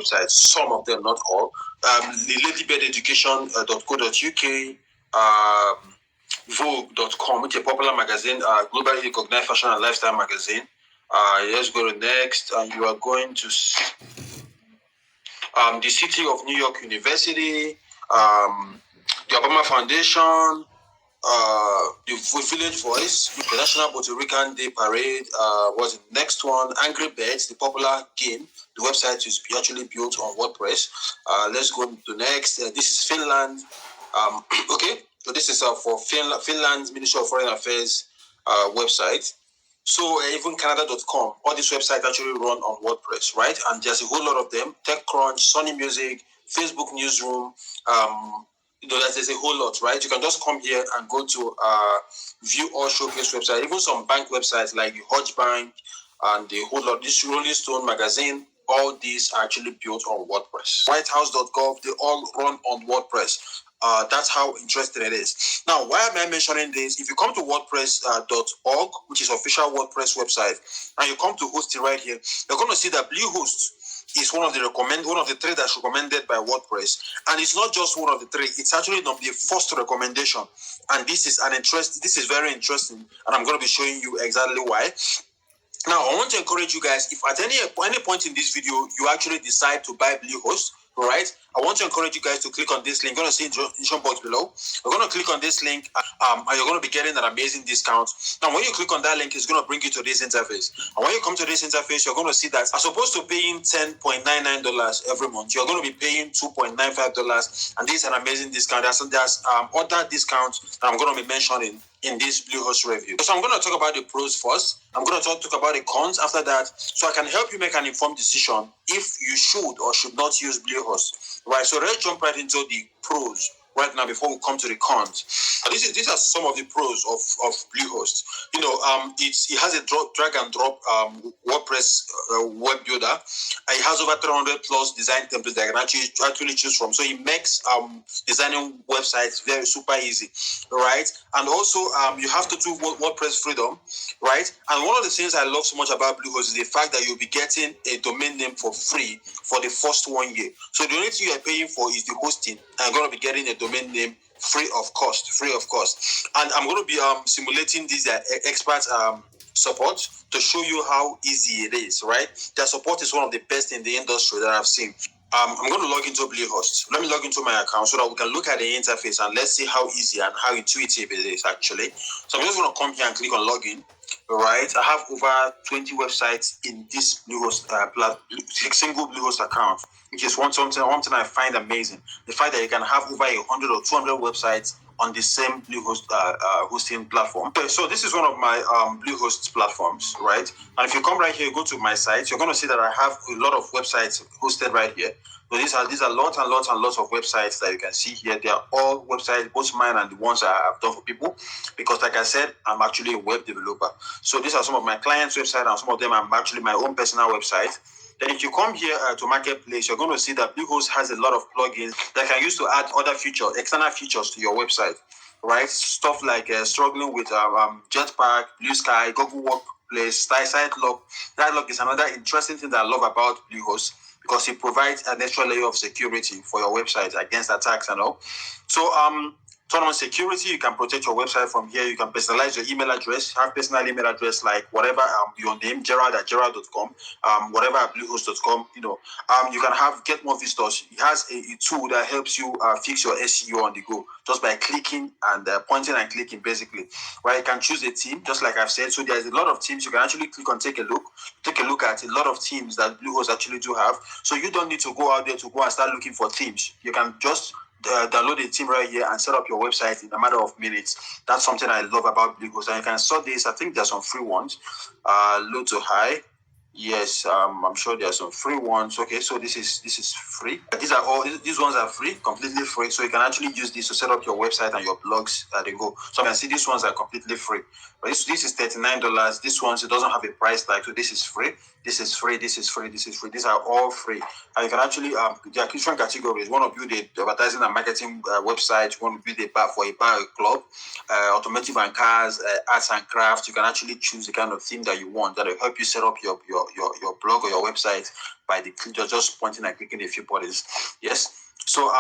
websites, some of them, not all. LadyBirdEducation.co.uk, Vogue.com, which is a popular magazine, globally recognized fashion and lifestyle magazine. Let's go to next, and you are going to the City of New York University, the Obama Foundation, the Village Voice, the National Puerto Rican Day Parade, was the next one. Angry Birds, the popular game. The website is actually built on WordPress. Let's go to next. This is Finland. Okay, so this is for Finland's Ministry of Foreign Affairs website. So even Canada.com, all these websites actually run on WordPress, right? And there's a whole lot of them. TechCrunch, Sony Music, Facebook Newsroom, there's a whole lot, right? You can just come here and go to view all showcase websites, even some bank websites like the Hodge Bank and the whole lot. This Rolling Stone magazine, all these are actually built on WordPress. Whitehouse.gov, they all run on WordPress. That's how interesting it is. Now, why am I mentioning this? If you come to WordPress.org, which is official WordPress website, and you come to hosting right here, you're going to see that Bluehost is one of the three that's recommended by WordPress, and it's not just one of the three. It's actually the first recommendation, and this is very interesting, and I'm going to be showing you exactly why. Now, I want to encourage you guys, if at any point in this video you actually decide to buy Bluehost, right? I want to encourage you guys to click on this link. You're going to see in the description box below. You're going to click on this link, and you're going to be getting an amazing discount. Now, when you click on that link, it's going to bring you to this interface. And when you come to this interface, you're going to see that as opposed to paying $10.99 every month, you're going to be paying $2.95, and this is an amazing discount. There's other discounts that I'm going to be mentioning in this Bluehost review. So I'm going to talk about the pros first. I'm going to talk about the cons after that, so I can help you make an informed decision if you should or should not use Bluehost. Right, so let's jump right into the pros right now before we come to the cons. These are some of the pros of Bluehost. It has a drag and drop WordPress web builder. It has over 300 plus design templates that I can actually choose from. So it makes designing websites very super easy, right? And also you have to do WordPress freedom, right? And one of the things I love so much about Bluehost is the fact that you'll be getting a domain name for free for the first 1 year. So the only thing you're paying for is the hosting, and you're going to be getting a domain name free of cost. And I'm going to be simulating these expert support to show you how easy it is, right? Their support is one of the best in the industry that I've seen. I'm going to log into Bluehost. Let me log into my account so that we can look at the interface and let's see how easy and how intuitive it is actually. So I'm just going to come here and click on login. Right, I have over 20 websites in this Bluehost single Bluehost account, which is one thing I find amazing. The fact that you can have over 100 or 200 websites on the same Bluehost hosting platform. Okay, so this is one of my Bluehost platforms, right? And if you come right here, go to my site, you're going to see that I have a lot of websites hosted right here. So these are lots and lots of websites that you can see here. They are all websites, both mine and the ones I have done for people, because like I said, I'm actually a web developer. So these are some of my clients' websites, and some of them are actually my own personal website. Then if you come here to Marketplace, you're going to see that Bluehost has a lot of plugins that can use to add other features, external features to your website, right? Stuff like struggling with Jetpack, Blue Sky, Google Workplace, SiteLock. SiteLock is another interesting thing that I love about Bluehost, because it provides an extra layer of security for your website against attacks and all. So turn on security. You can protect your website from here. You can personalize your email address. Have personal email address like whatever your name, Gerald@gerald.com, whatever at Bluehost.com. You can get more visitors. It has a tool that helps you fix your SEO on the go just by clicking and pointing and clicking, basically. Right? You can choose a team, just like I've said. So there's a lot of teams you can actually click on, take a look at a lot of teams that Bluehost actually do have. So you don't need to go out there to go and start looking for teams. You can just download a team right here and set up your website in a matter of minutes. That's something I love about Bluehost. And you can sort this. I think there's some free ones. Low to high. Yes, I'm sure there are some free ones. Okay, so this is free. These ones are free, completely free. So you can actually use this to set up your website and your blogs. They go. So you can see these ones are completely free. But this is $39. This one, it doesn't have a price tag. So this is free. This is free. This is free. This is free. These are all free. And you can actually there are different categories. One of you the advertising and marketing website. One would be the bar for a bar club, automotive and cars, arts and crafts. You can actually choose the kind of theme that you want that will help you set up your your blog or your website by the just pointing and clicking a few buttons. Yes. So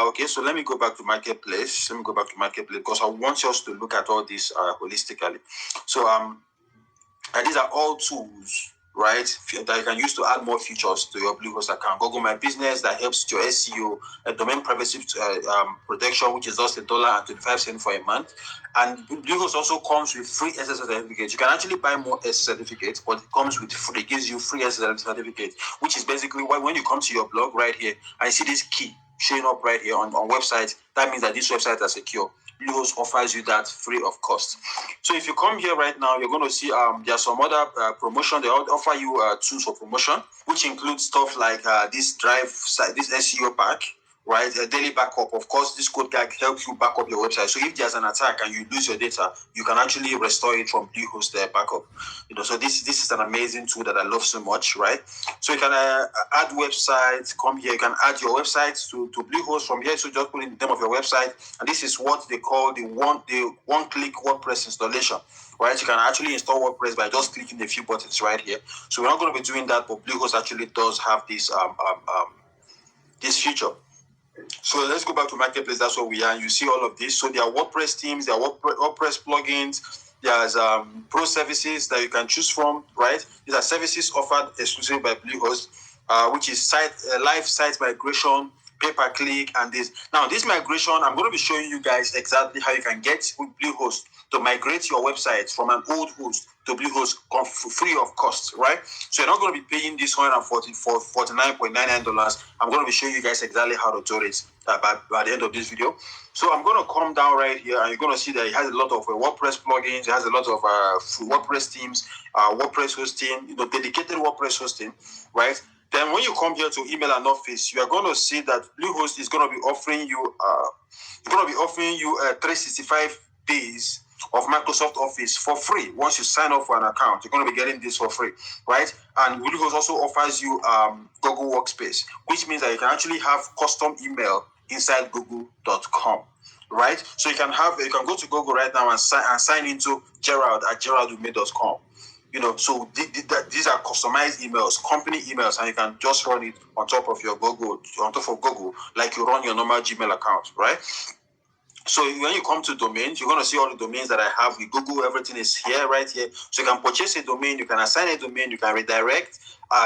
okay, so let me go back to Marketplace. Let me go back to Marketplace because I want us to look at all this holistically. So and these are all tools, right, that you can use to add more features to your Bluehost account. Google My Business, that helps with your SEO, domain privacy protection, which is just $1.25 for a month. And Bluehost also comes with free SSL certificates. You can actually buy more SSL certificates, but it comes with free. It gives you free SSL certificate, which is basically why when you come to your blog right here and you see this key showing up right here on website, that means that this website is secure. Bluehost offers you that free of cost. So if you come here right now, you're going to see there are some other promotion. They offer you tools for promotion, which includes stuff like this SEO pack, right? A daily backup. Of course, this code guide helps you back up your website. So if there's an attack and you lose your data, you can actually restore it from Bluehost backup. So this is an amazing tool that I love so much, right? So you can add websites. Come here, you can add your website to Bluehost from here. So just put in the name of your website, and this is what they call the one-click WordPress installation. Right, you can actually install WordPress by just clicking a few buttons right here. So we're not going to be doing that, but Bluehost actually does have this this feature. So let's go back to Marketplace. That's where we are. You see all of this. So there are WordPress themes, there are WordPress plugins. There's pro services that you can choose from, right? These are services offered exclusively by Bluehost, which is live site migration, pay-per-click, and this. Now, this migration, I'm going to be showing you guys exactly how you can get with Bluehost to migrate your website from an old host to Bluehost free of cost, right? So you're not going to be paying this $149.99. I'm going to be showing you guys exactly how to do it by the end of this video. So I'm going to come down right here, and you're going to see that it has a lot of WordPress plugins. It has a lot of WordPress themes, WordPress hosting, dedicated WordPress hosting, right? Then when you come here to email and office, you are going to see that Bluehost is going to be offering you 365 days of Microsoft Office for free. Once you sign up for an account, you're going to be getting this for free, right? And Bluehost also offers you Google Workspace, which means that you can actually have custom email inside google.com, right? So you can go to Google right now and sign into Gerald at geraldume.com. So these are customized emails, company emails, and you can just run it on top of Google, like you run your normal Gmail account, right? So when you come to domains, you're going to see all the domains that I have with Google. Everything is here, right here. So you can purchase a domain, you can assign a domain, you can redirect,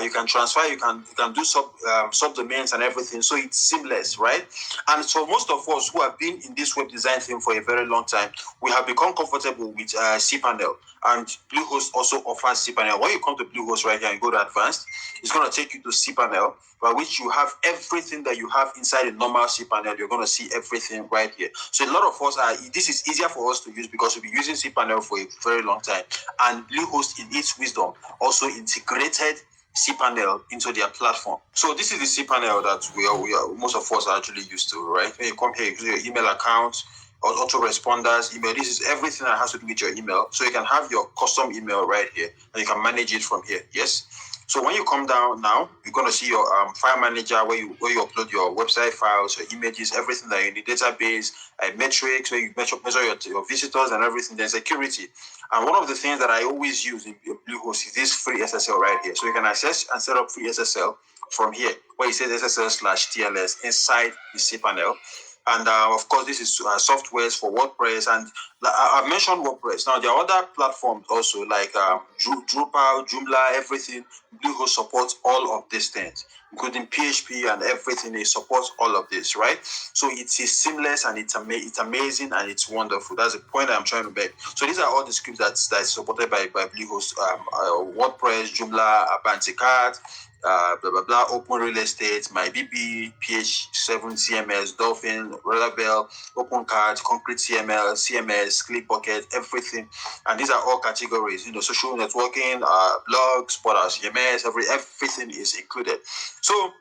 you can transfer, you can do subdomains and everything. So it's seamless, right? And so most of us who have been in this web design thing for a very long time, we have become comfortable with cPanel. And Bluehost also offers cPanel. When you come to Bluehost right here and go to Advanced, it's going to take you to cPanel, by which you have everything that you have inside a normal cPanel. You're going to see everything right here. So a lot of us this is easier for us to use because we've been using cPanel for a very long time. And Bluehost, in its wisdom, also integrated cPanel into their platform. So this is the cPanel that we are most of us are actually used to, right? When you come here, you do your email account, or autoresponders, email. This is everything that has to do with your email. So you can have your custom email right here, and you can manage it from here. Yes. So when you come down now, you're going to see your file manager where you upload your website files, your images, everything that you need, database, metrics, where you measure your visitors and everything. Then security. And one of the things that I always use in Bluehost is this free SSL right here. So you can access and set up free SSL from here, where it says SSL/TLS inside the cPanel. And of course, this is softwares for WordPress. And I've mentioned WordPress. Now, there are other platforms also like Drupal, Joomla, everything. Bluehost supports all of these things, including PHP and everything. It supports all of this, right? So it is seamless and it's amazing and it's wonderful. That's the point I'm trying to make. So these are all the scripts that's supported by Bluehost: WordPress, Joomla, Abanticat, blah blah blah, Open Real Estate, MyBB, PH7 CMS, Dolphin, Laravel, OpenCart, Concrete CMS, ClickBucket, everything. And these are all categories, social networking, blogs, Spotify, CMS, everything is included. So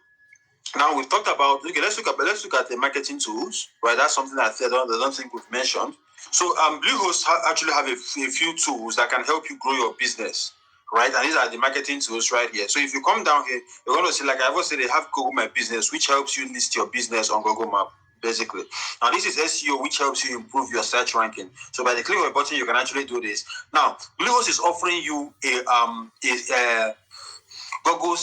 now we've talked about, let's look at the marketing tools, right? That's something that I don't think we've mentioned. So Bluehost actually have a few tools that can help you grow your business, right? And these are the marketing tools right here. So if you come down here, you're going to see, like I always said, they have Google My Business, which helps you list your business on Google Map, basically. Now this is SEO, which helps you improve your search ranking. So by the click of a button, you can actually do this. Now Bluehost is offering you a Google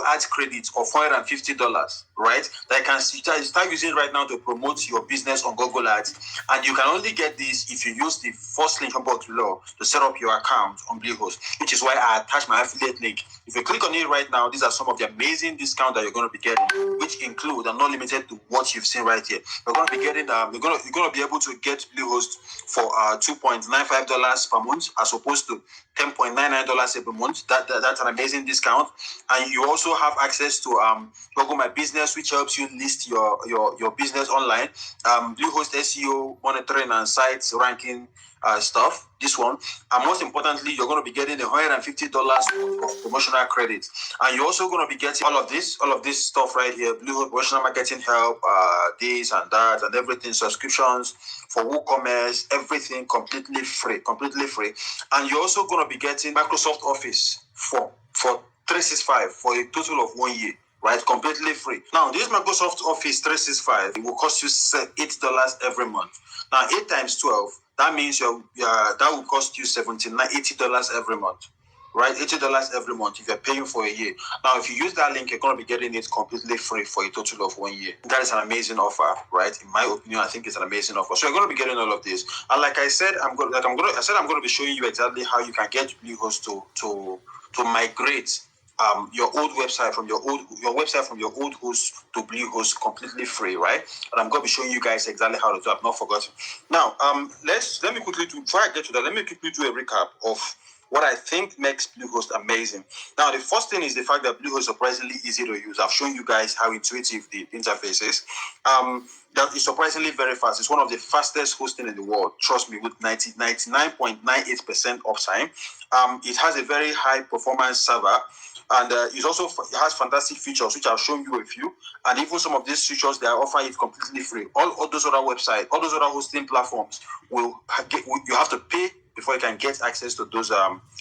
Ads credit of $450, right? That you can start using right now to promote your business on Google Ads. And you can only get this if you use the first link above below to set up your account on Bluehost, which is why I attached my affiliate link. If you click on it right now, these are some of the amazing discounts that you're going to be getting, which include and not limited to what you've seen right here. You're going to be getting, you're going to be able to get Bluehost for $2.95 per month, as opposed to $10.99 every month. That's an amazing discount. And you also have access to Google My Business, which helps you list your business online. Bluehost SEO monitoring and sites ranking stuff. This one, and most importantly, you're going to be getting $150 of promotional credit, and you're also going to be getting all of this stuff right here: Bluehost promotional marketing help, this and that, and everything, subscriptions for WooCommerce, everything completely free, and you're also going to be getting Microsoft Office for 365 for a total of 1 year. Right, completely free. Now, this Microsoft Office 365, it will cost you $8 every month. Now, 8 times 12, that means that will cost you $80 every month. Right, $80 every month if you're paying for a year. Now, if you use that link, you're going to be getting it completely free for a total of 1 year. That is an amazing offer, right? In my opinion, I think it's an amazing offer. So you're going to be getting all of this. And like I said, I'm going to be showing you exactly how you can get Bluehost to migrate your old website from your old host to Bluehost completely free, right? And I'm going to be showing you guys exactly how to do it. I've not forgotten. Now, let me quickly before I get to that, let me quickly do a recap of what I think makes Bluehost amazing. Now, the first thing is the fact that Bluehost is surprisingly easy to use. I've shown you guys how intuitive the interface is. That is surprisingly very fast. It's one of the fastest hosting in the world. Trust me, with 99.98% uptime. It has a very high performance server. And it has fantastic features, which I'll show you a few. And even some of these features, they are offering it completely free. All those other websites, all those other hosting platforms, you have to pay before you can get access to those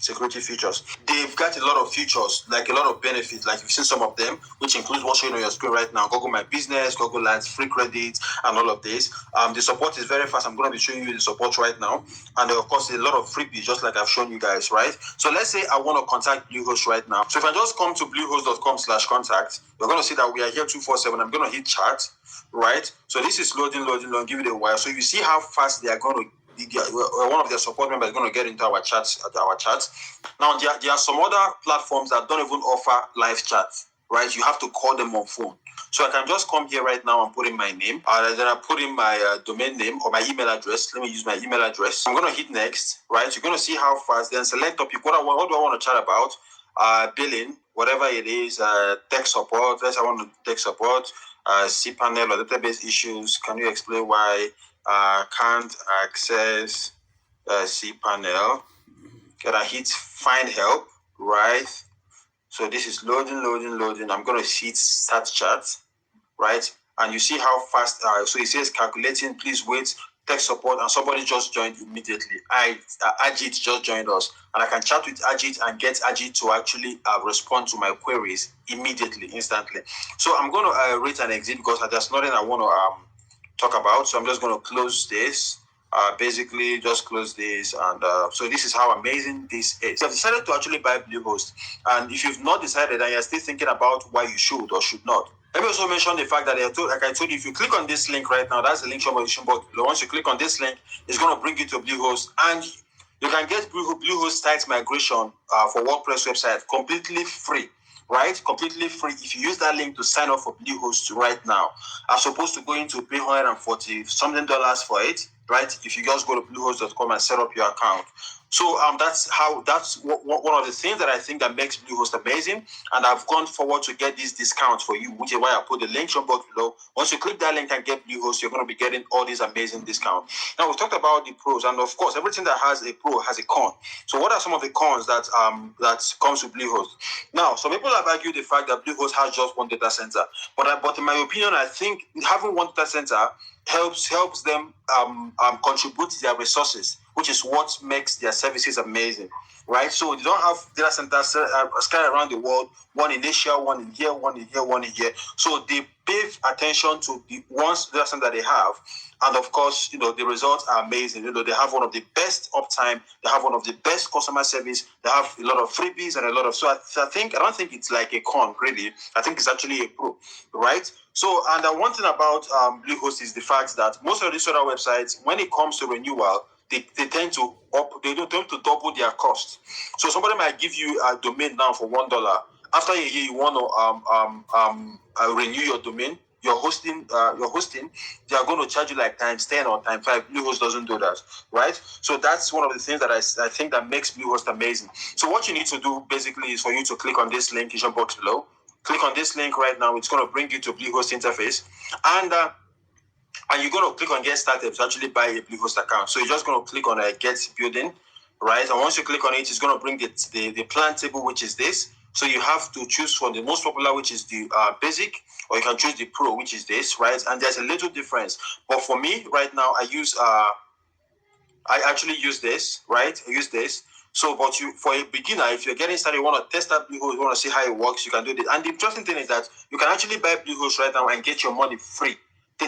security features. They've got a lot of features, like a lot of benefits, like you've seen some of them, which includes what's showing on your screen right now: Google My Business, Google Ads, free credits, and all of this. The support is very fast. I'm going to be showing you the support right now. And of course, a lot of freebies, just like I've shown you guys, right? So let's say I want to contact Bluehost right now. So if I just come to bluehost.com/contact, you're going to see that we are here 247. I'm going to hit chat, right? So this is loading, give it a while. So you see how fast they are going to one of their support members is going to get into our chats. Now, there are some other platforms that don't even offer live chat, right? You have to call them on phone. So I can just come here right now and put in my name, and then I put in my domain name or my email address. Let me use my email address. I'm going to hit next, right? You're going to see how fast. Then select topic. What do I want to chat about? Billing, whatever it is, tech support. Let's say I want to tech support, cPanel or database issues. Can you explain why can't access cPanel? Can I hit find help, right? So this is loading. I'm going to hit start chat, right? And you see how fast, so it says calculating, please wait, tech support, and somebody just joined immediately. Ajit just joined us, and I can chat with Ajit and get Ajit to actually respond to my queries immediately, instantly. So I'm going to rate and exit because there's nothing I want to talk about. So I'm just going to close this. Basically just close this, and so this is how amazing this is. So I've decided to actually buy Bluehost, and if you've not decided and you're still thinking about why you should or should not, let me also mention the fact that like I told you, if you click on this link right now, that's the link below. Once you click on this link, it's going to bring you to Bluehost, and you can get Bluehost site migration for WordPress website completely free. Right, completely free if you use that link to sign up for Bluehost right now, as opposed to going to pay $140 something for it. Right, if you just go to bluehost.com and set up your account. So that's one of the things that I think that makes Bluehost amazing, and I've gone forward to get this discount for you, which is why I put the link box below. Once you click that link and get Bluehost, you're going to be getting all these amazing discounts. Now we've talked about the pros, and of course, everything that has a pro has a con. So what are some of the cons that comes with Bluehost? Now, some people have argued the fact that Bluehost has just one data center, but in my opinion, I think having one data center helps them contribute their resources, which is what makes their services amazing, right? So they don't have data centers scattered around the world, one in Asia, one in here, one in here, one in here. So they pay attention to the ones data center they have. And of course, the results are amazing. They have one of the best uptime. They have one of the best customer service. They have a lot of freebies and a lot of. So I don't think it's like a con, really. I think it's actually a pro, right? So, and one thing about Bluehost is the fact that most of these other websites, when it comes to renewal, they tend to double their cost. So somebody might give you a domain now for $1. After a year, you want to renew your domain. Your hosting, they are going to charge you like times 10 or times 5. Bluehost doesn't do that, right? So that's one of the things that I think that makes Bluehost amazing. So what you need to do basically is for you to click on this link in the box below. Click on this link right now. It's going to bring you to Bluehost interface, and you're going to click on Get Started to actually buy a Bluehost account. So you're just going to click on Get Building, right? And once you click on it, it's going to bring the plan table, which is this. So you have to choose from the most popular, which is the basic, or you can choose the pro, which is this, right? And there's a little difference. But for me, right now, I actually use this, right? I use this. So, but for a beginner, if you're getting started, you want to test out Bluehost, you want to see how it works, you can do this. And the interesting thing is that you can actually buy Bluehost right now and get your money free.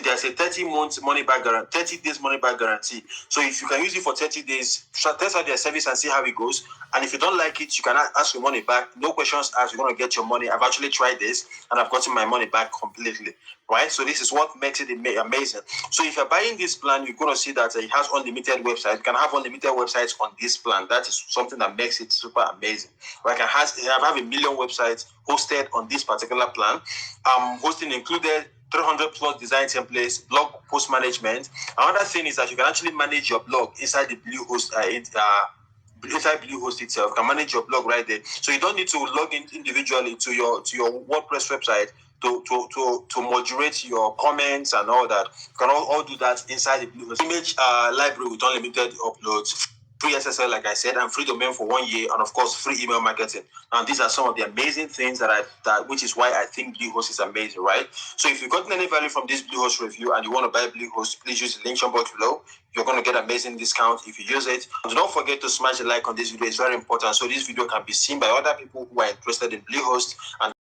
There's a 30 months money back guarantee, 30 days money back guarantee. So if you can use it for 30 days, test out their service and see how it goes. And if you don't like it, you can ask your money back. No questions asked. You're going to get your money. I've actually tried this and I've gotten my money back completely, right? So this is what makes it amazing. So if you're buying this plan, you're going to see that it has unlimited websites. You can have unlimited websites on this plan. That is something that makes it super amazing. Right? I have 1 million websites hosted on this particular plan. Hosting included 300 plus design templates, blog post management. Another thing is that you can actually manage your blog inside the Bluehost inside Bluehost itself. You can manage your blog right there. So you don't need to log in individually to your WordPress website to moderate your comments and all that. You can all do that inside the Bluehost image library with unlimited uploads, free SSL, like I said, and free domain for 1 year, and of course, free email marketing. And these are some of the amazing things which is why I think Bluehost is amazing, right? So if you've gotten any value from this Bluehost review and you want to buy Bluehost, please use the link box below. You're going to get amazing discount if you use it. And don't forget to smash the like on this video. It's very important so this video can be seen by other people who are interested in Bluehost and